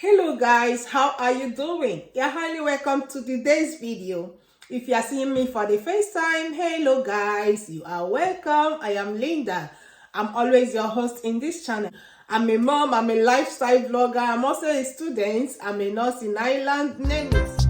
Hello guys, how are you doing? You're highly welcome to today's video. If you are seeing me for the first time, hello guys, you are welcome. I am Linda. I'm always your host in this channel. I'm a mom, I'm a lifestyle vlogger, I'm also a student, I'm a nurse in Ireland, Nevis.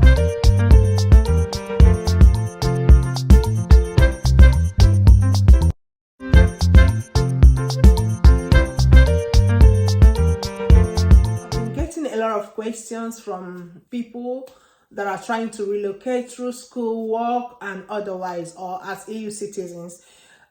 Getting a lot of questions from people that are trying to relocate through school, work, and otherwise, or as EU citizens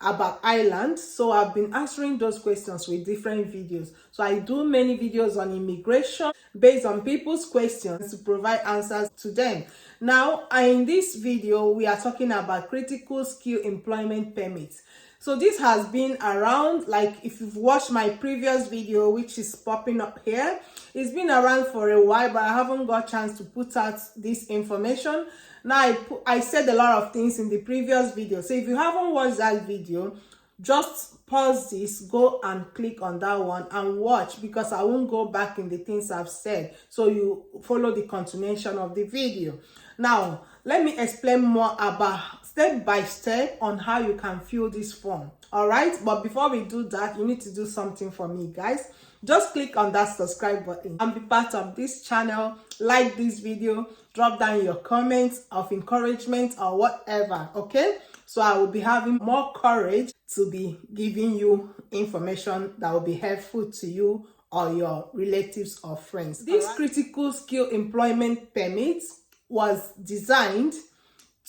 about Ireland. So I've been answering those questions with different videos. So I do many videos on immigration based on people's questions to provide answers to them. Now, in this video, we are talking about critical skill employment permits. So this has been around, like if you've watched my previous video, which is popping up here, it's been around for a while, but I haven't got a chance to put out this information. Now, I said a lot of things in the previous video. So if you haven't watched that video, just pause this, go and click on that one and watch, because I won't go back in the things I've said. So you follow the continuation of the video. Now, let me explain more about step by step on how you can fill this form. All right, but before we do that, you need to do something for me, guys. Just click on that subscribe button and be part of this channel. Like this video, drop down your comments of encouragement or whatever, okay? So I will be having more courage to be giving you information that will be helpful to you or your relatives or friends. This critical skill employment permit was designed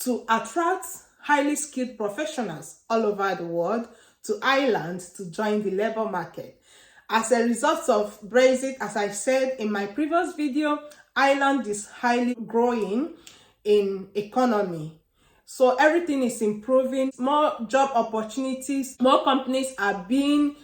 to attract highly skilled professionals all over the world to Ireland to join the labor market. As a result of Brexit, as I said in my previous video, Ireland is highly growing in economy. So everything is improving, more job opportunities, more companies are being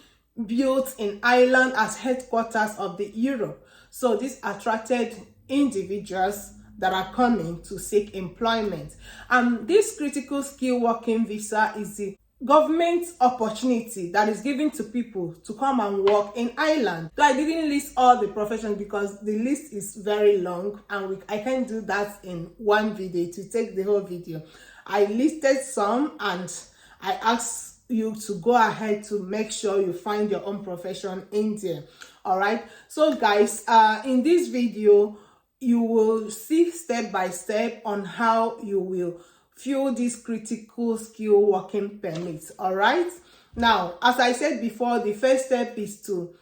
built in Ireland as headquarters of the Europe. So this attracted individuals that are coming to seek employment. And this critical skill working visa is the government opportunity that is given to people to come and work in Ireland. So I didn't list all the professions because the list is very long and I can't do that in one video to take the whole video. I listed some and I asked you to go ahead to make sure you find your own profession in there. All right, so guys, in this video you will see step by step on how you will fill this critical skill working permit. All right, now as I said before, the first step is to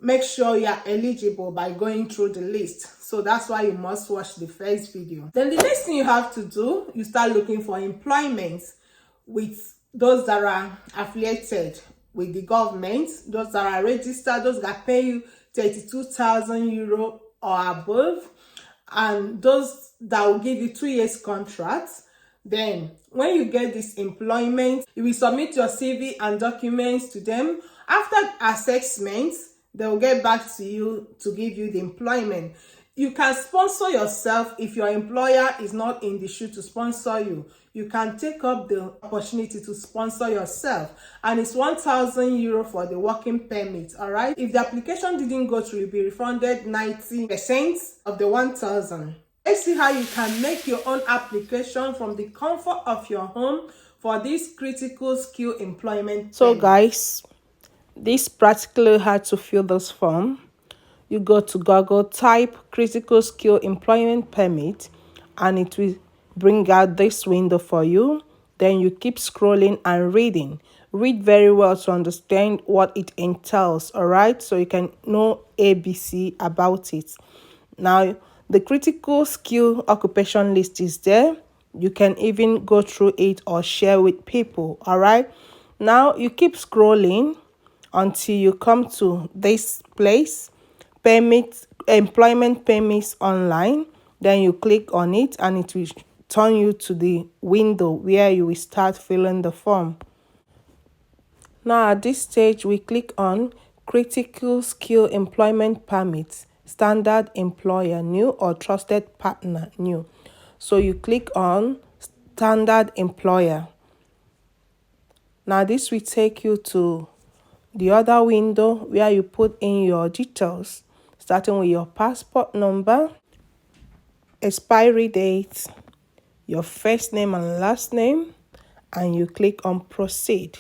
make sure you are eligible by going through the list. So that's why you must watch the first video. Then the next thing you have to do, you start looking for employment with those that are affiliated with the government, those that are registered, those that pay you 32,000 euro or above, and those that will give you 2 years contracts. Then when you get this employment, you will submit your CV and documents to them. After assessment, they will get back to you to give you the employment. You can sponsor yourself if your employer is not in the shoe to sponsor you. You can take up the opportunity to sponsor yourself, and it's 1,000 euro for the working permit. All right, if the application didn't go through, you'll be refunded 90% of the 1,000. Let's see how you can make your own application from the comfort of your home for this critical skill employment. So guys, this practically how to fill this form. You go to Google, type critical skill employment permit, and it will bring out this window for you. Then you keep scrolling and reading. Read very well to understand what it entails, all right? So you can know ABC about it. Now, the critical skill occupation list is there. You can even go through it or share with people, all right? Now, you keep scrolling until you come to this place, employment permits online. Then you click on it and it will turn you to the window where you will start filling the form. Now at this stage, we click on critical skill employment permits, standard employer new or trusted partner new. So you click on standard employer. Now this will take you to the other window where you put in your details. starting with your passport number, expiry date, your first name and last name, and you click on proceed,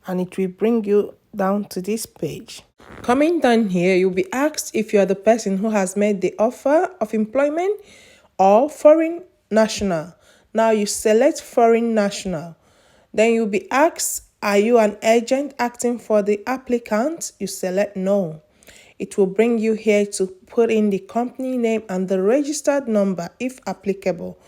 and it will bring you down to this page. Coming down here, you'll be asked if you are the person who has made the offer of employment or foreign national. Now you select foreign national. Then you'll be asked, are you an agent acting for the applicant? You select no. It will bring you here to put in the company name and the registered number if applicable.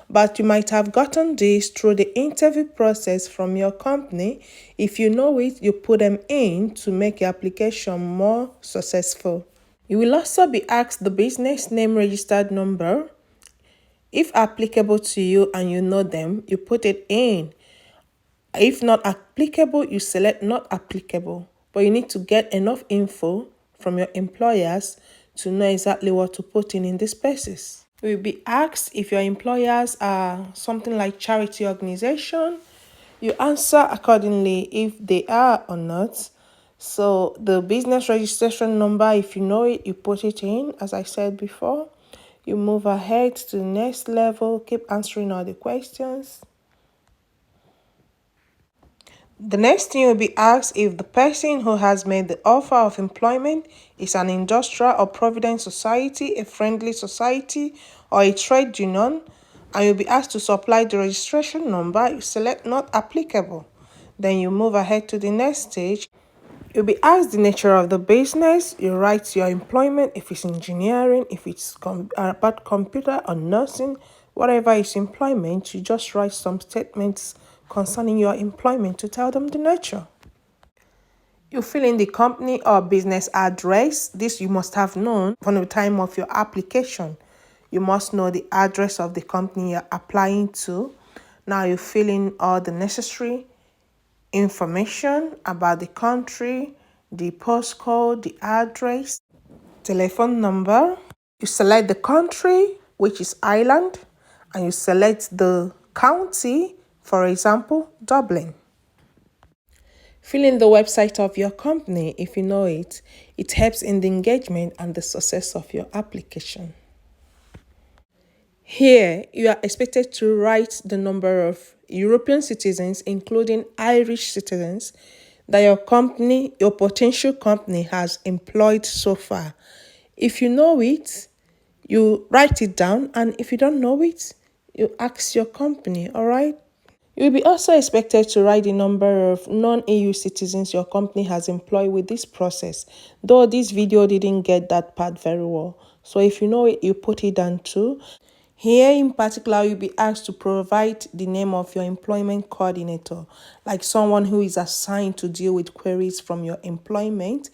But you might have gotten this through the interview process from your company. If you know it, you put them in to make your application more successful. You will also be asked the business name registered number. If applicable to you and you know them, you put it in. If not applicable, you select not applicable. But you need to get enough info from your employers to know exactly what to put in these spaces. You will be asked if your employers are something like charity organization. You answer accordingly if they are or not. So the business registration number, if you know it, you put it in, as I said before. You move ahead to the next level, keep answering all the questions. The next thing you'll be asked if the person who has made the offer of employment is an industrial or provident society, a friendly society, or a trade union, and you'll be asked to supply the registration number. You select not applicable. Then you move ahead to the next stage. You'll be asked the nature of the business. You write your employment, if it's engineering, if it's about computer or nursing, whatever is employment, you just write some statements concerning your employment to tell them the nature. You fill in the company or business address. This you must have known from the time of your application. You must know the address of the company you're applying to. Now you fill in all the necessary information about the country, the postcode, the address, telephone number. You select the country, which is Ireland, and you select the county, for example, Dublin. Fill in the website of your company if you know it. It helps in the engagement and the success of your application. Here, you are expected to write the number of European citizens, including Irish citizens, that your company, your potential company, has employed so far. If you know it, you write it down, and if you don't know it, you ask your company, all right? You will be also expected to write the number of non-EU citizens your company has employed with this process, though this video didn't get that part very well. So if you know it, you put it down too. Here in particular, you'll be asked to provide the name of your employment coordinator, like someone who is assigned to deal with queries from your employment.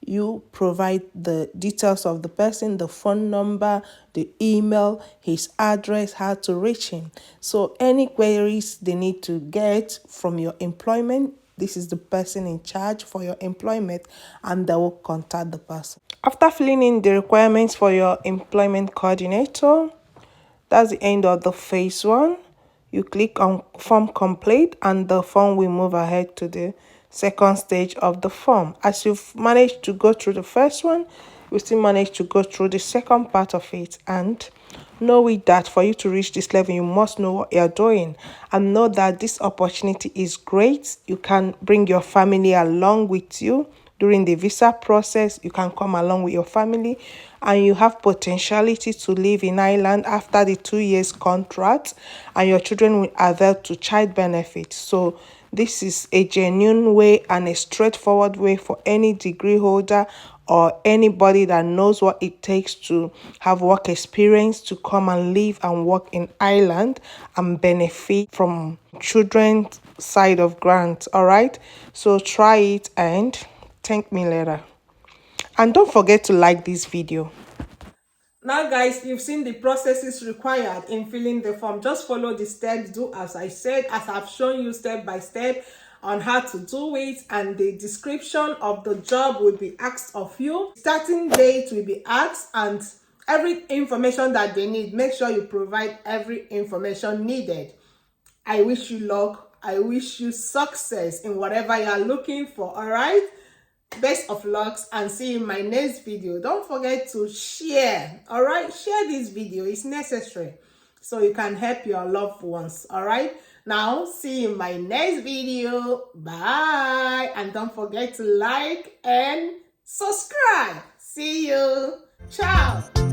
You provide the details of the person, the phone number, the email, his address, how to reach him. So any queries they need to get from your employment, this is the person in charge for your employment, and they will contact the person. After filling in the requirements for your employment coordinator, that's the end of the phase one. You click on form complete and the form will move ahead to the second stage of the form. As you've managed to go through the first one, you still manage to go through the second part of it, and know with that for you to reach this level, you must know what you're doing, and know that this opportunity is great. You can bring your family along with you during the visa process. You can come along with your family, and you have potentiality to live in Ireland after the 2 years contract, and your children will avail to child benefit. So this is a genuine way and a straightforward way for any degree holder or anybody that knows what it takes to have work experience to come and live and work in Ireland and benefit from children's side of grants. All right, so try it and thank me later. And don't forget to like this video. Now guys, you've seen the processes required in filling the form. Just follow the steps, do as I said, as I've shown you step by step on how to do it, and the description of the job will be asked of you. Starting date will be asked, and every information that they need, make sure you provide every information needed. I wish you luck. I wish you success in whatever you are looking for, all right? Best of lucks and see you in my next video. Don't forget to share. All right, share this video. It's necessary so you can help your loved ones. All right, now see you in my next video. Bye, and don't forget to like and subscribe. See you. Ciao.